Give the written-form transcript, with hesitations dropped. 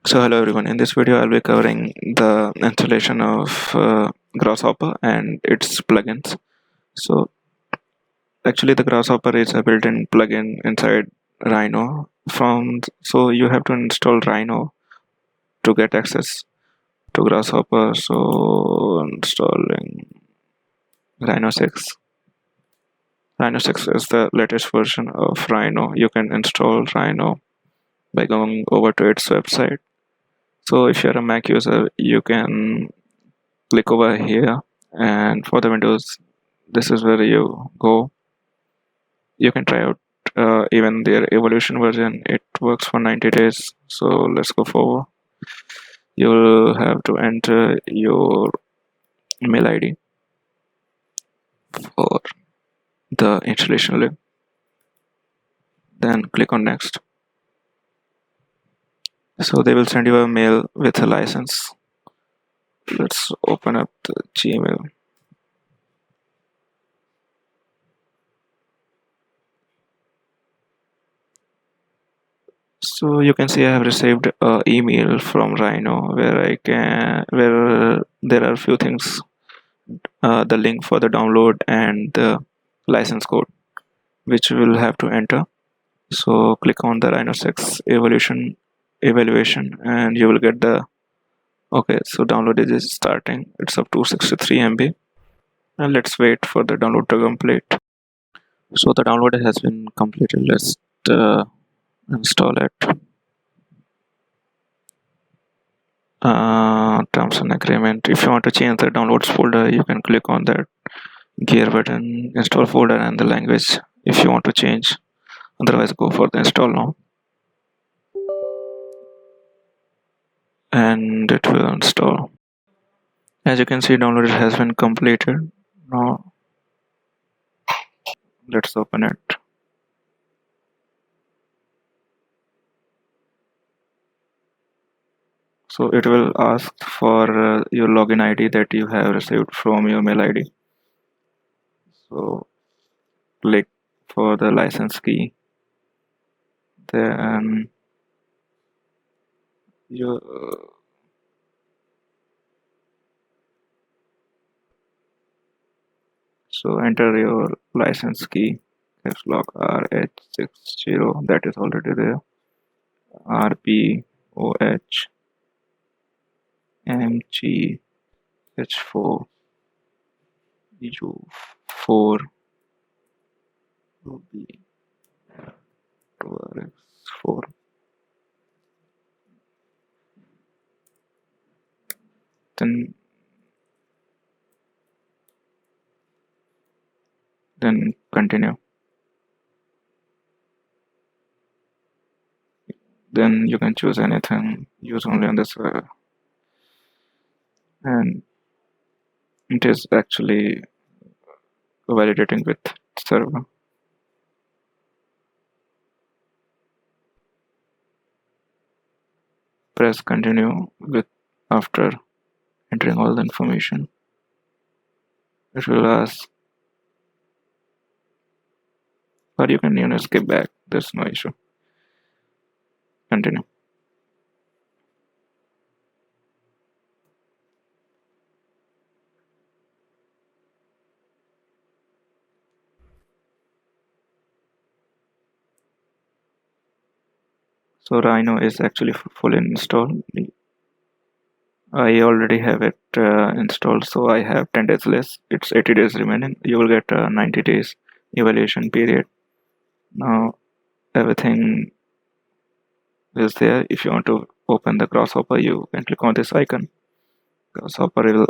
So hello everyone, in this video I'll be covering the installation of Grasshopper and its plugins. So actually the Grasshopper is a built-in plugin inside Rhino so you have to install Rhino to get access to Grasshopper. So installing Rhino6. Rhino6 is the latest version of Rhino. You can install Rhino by going over to its website. So if you're a Mac user, you can click over here, and for the Windows, this is where you go. You can try out even their evolution version. It works for 90 days. So let's go forward. You'll have to enter your email ID for the installation link. Then click on next. So they will send you a mail with a license. Let's open up the Gmail. So you can see I have received an email from Rhino where there are a few things, the link for the download and the license code, which we'll have to enter. So click on the Rhino6 evaluation and you will get the okay. So download is starting. It's up to 63 MB, and let's wait for the download to complete. So the download has been completed. Let's install it. Terms and agreement. If you want to change the downloads folder, you can click on that gear button, install folder, and the language if you want to change. Otherwise, go for the install now, and it will install. As you can see, download has been completed. Now let's open it. So it will ask for your login ID that you have received from your mail ID. So click for the license key. Then you so enter your license key. Caps lock RH60, that is already there. RPOH MGH4 U4 OB2RX4. Then continue. Then you can choose anything, use only on this and it is actually validating with server. Press continue with after entering all the information. It will ask, or you can skip back. There's no issue. Continue. So Rhino is actually fully installed. I already have it installed, so I have 10 days less. It's 80 days remaining. You will get a 90 days evaluation period. Now everything is there. If you want to open the Grasshopper, you can click on this icon. Grasshopper will